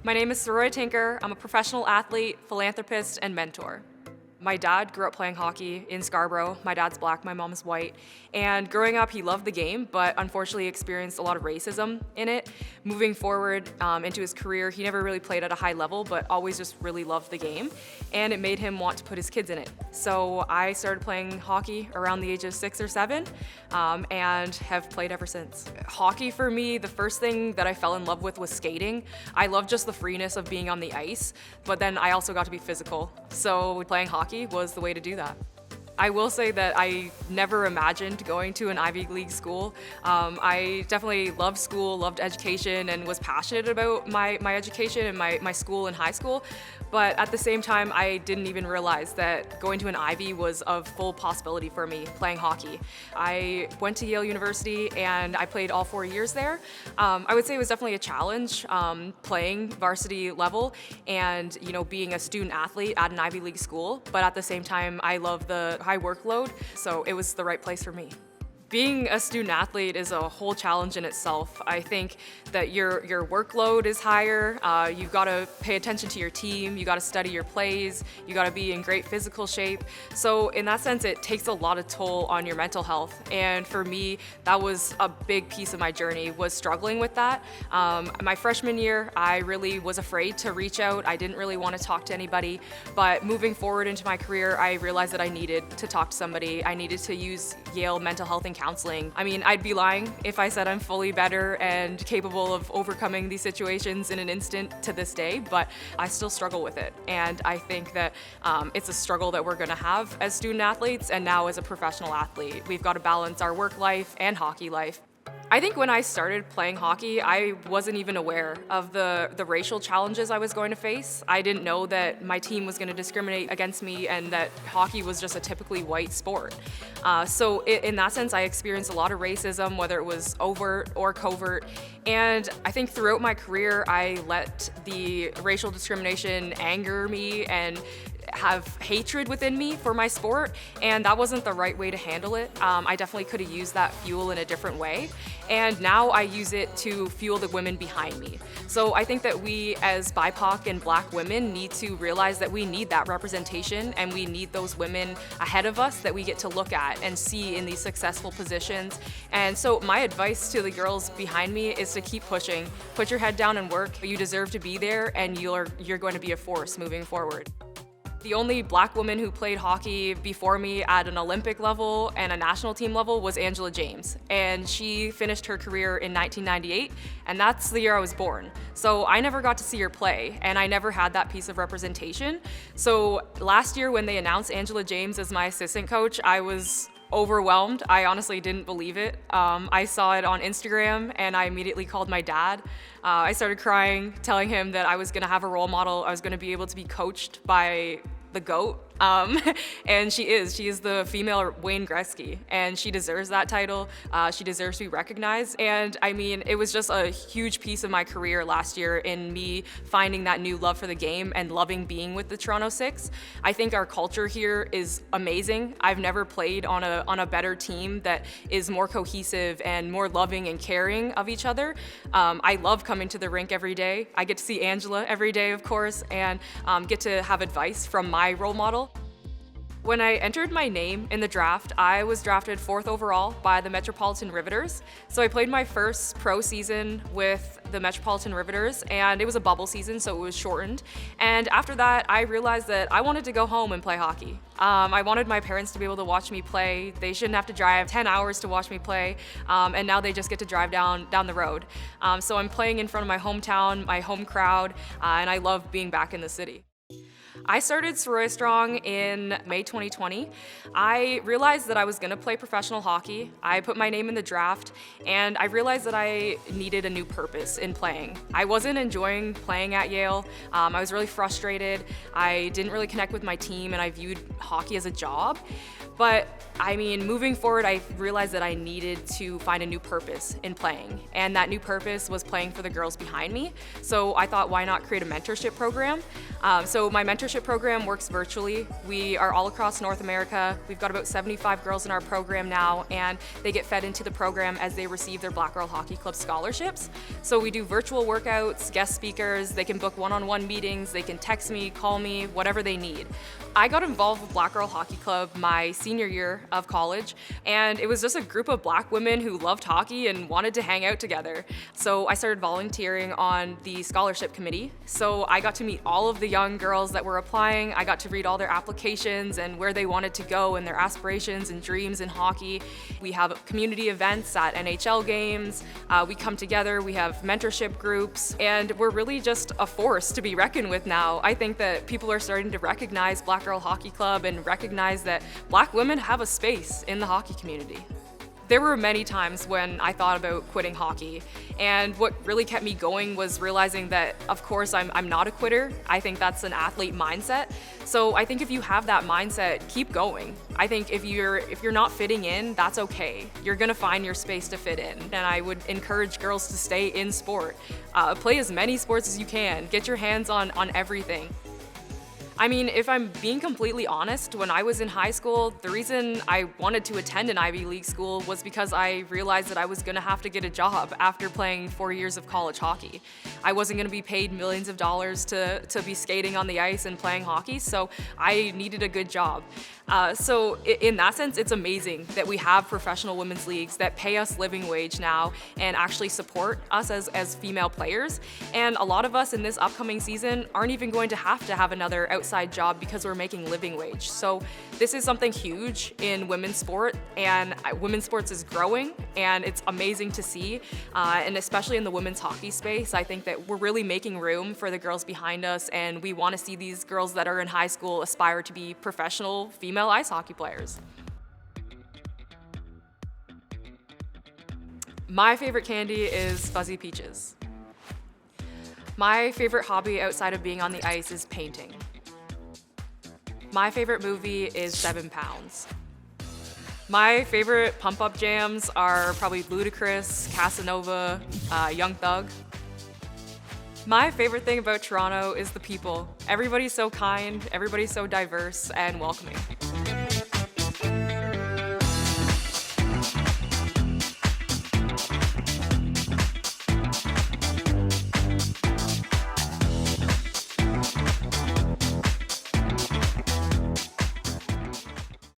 My name is Saroya Tinker. I'm a professional athlete, philanthropist, and mentor. My dad grew up playing hockey in Scarborough. My dad's black, my mom is white. And growing up, he loved the game, but unfortunately experienced a lot of racism in it. Moving forward into his career, he never really played at a high level, but always just really loved the game. And it made him want to put his kids in it. So I started playing hockey around the age of 6 or 7 and have played ever since. Hockey for me, the first thing that I fell in love with was skating. I loved just the freeness of being on the ice, but then I also got to be physical. So playing hockey was the way to do that. I will say that I never imagined going to an Ivy League school. I definitely loved school, loved education, and was passionate about my education and my school and high school. But at the same time, I didn't even realize that going to an Ivy was a full possibility for me, playing hockey. I went to Yale University and I played all 4 years there. I would say it was definitely a challenge playing varsity level and being a student athlete at an Ivy League school. But at the same time, I love the high workload, so it was the right place for me. Being a student athlete is a whole challenge in itself. I think that your workload is higher. You've got to pay attention to your team. You got to study your plays. You got to be in great physical shape. So in that sense, it takes a lot of toll on your mental health. And for me, that was a big piece of my journey, was struggling with that. My freshman year, I really was afraid to reach out. I didn't really want to talk to anybody. But moving forward into my career, I realized that I needed to talk to somebody. I needed to use Yale mental health and counseling. I mean, I'd be lying if I said I'm fully better and capable of overcoming these situations in an instant to this day, but I still struggle with it. And I think that it's a struggle that we're gonna have as student athletes and now as a professional athlete. We've got to balance our work life and hockey life. I think when I started playing hockey, I wasn't even aware of the racial challenges I was going to face. I didn't know that my team was going to discriminate against me and that hockey was just a typically white sport. So in that sense, I experienced a lot of racism, whether it was overt or covert. And I think throughout my career, I let the racial discrimination anger me and have hatred within me for my sport, and that wasn't the right way to handle it. I definitely could have used that fuel in a different way, and now I use it to fuel the women behind me. So I think that we as BIPOC and Black women need to realize that we need that representation and we need those women ahead of us that we get to look at and see in these successful positions. And so my advice to the girls behind me is to keep pushing. Put your head down and work. You deserve to be there, and you're going to be a force moving forward. The only Black woman who played hockey before me at an Olympic level and a national team level was Angela James. And she finished her career in 1998, and that's the year I was born. So I never got to see her play, and I never had that piece of representation. So last year when they announced Angela James as my assistant coach, I was overwhelmed. I honestly didn't believe it. I saw it on Instagram and I immediately called my dad. I started crying, telling him that I was gonna have a role model. I was gonna be able to be coached by the GOAT. And she is the female Wayne Gretzky, and she deserves that title. She deserves to be recognized. And I mean, it was just a huge piece of my career last year in me finding that new love for the game and loving being with the Toronto Six. I think our culture here is amazing. I've never played on a better team that is more cohesive and more loving and caring of each other. I love coming to the rink every day. I get to see Angela every day, of course, and get to have advice from my role model. When I entered my name in the draft, I was drafted 4th overall by the Metropolitan Riveters. So I played my first pro season with the Metropolitan Riveters, and it was a bubble season, so it was shortened. And after that, I realized that I wanted to go home and play hockey. I wanted my parents to be able to watch me play. They shouldn't have to drive 10 hours to watch me play, and now they just get to drive down the road. So I'm playing in front of my hometown, my home crowd, and I love being back in the city. I started Saroya Strong in May 2020. I realized that I was going to play professional hockey. I put my name in the draft, and I realized that I needed a new purpose in playing. I wasn't enjoying playing at Yale. I was really frustrated. I didn't really connect with my team, and I viewed hockey as a job. But I mean, moving forward, I realized that I needed to find a new purpose in playing. And that new purpose was playing for the girls behind me. So I thought, why not create a mentorship program? So my mentorship program works virtually. We are all across North America. We've got about 75 girls in our program now, and they get fed into the program as they receive their Black Girl Hockey Club scholarships. So we do virtual workouts, guest speakers, they can book one-on-one meetings, they can text me, call me, whatever they need. I got involved with Black Girl Hockey Club my senior year of college, and it was just a group of Black women who loved hockey and wanted to hang out together. So I started volunteering on the scholarship committee. So I got to meet all of the young girls that were applying. I got to read all their applications and where they wanted to go and their aspirations and dreams in hockey. We have community events at NHL games. We come together, we have mentorship groups, and we're really just a force to be reckoned with now. I think that people are starting to recognize Black Girl Hockey Club and recognize that Black women have a space in the hockey community. There were many times when I thought about quitting hockey, and what really kept me going was realizing that, of course, I'm not a quitter. I think that's an athlete mindset. So I think if you have that mindset, keep going. I think if you're not fitting in, that's okay. You're gonna find your space to fit in, and I would encourage girls to stay in sport. Play as many sports as you can. Get your hands on everything. I mean, if I'm being completely honest, when I was in high school, the reason I wanted to attend an Ivy League school was because I realized that I was gonna have to get a job after playing 4 years of college hockey. I wasn't gonna be paid millions of dollars to be skating on the ice and playing hockey, so I needed a good job. So in that sense, it's amazing that we have professional women's leagues that pay us living wage now and actually support us as female players. And a lot of us in this upcoming season aren't even going to have another outside job because we're making living wage. So this is something huge in women's sport, and women's sports is growing, and it's amazing to see. And especially in the women's hockey space, I think that we're really making room for the girls behind us, and we want to see these girls that are in high school aspire to be professional female ice hockey players. My favorite candy is Fuzzy Peaches. My favorite hobby outside of being on the ice is painting. My favorite movie is 7 Pounds. My favorite pump-up jams are probably Ludacris, Casanova, Young Thug. My favorite thing about Toronto is the people. Everybody's so kind, everybody's so diverse and welcoming.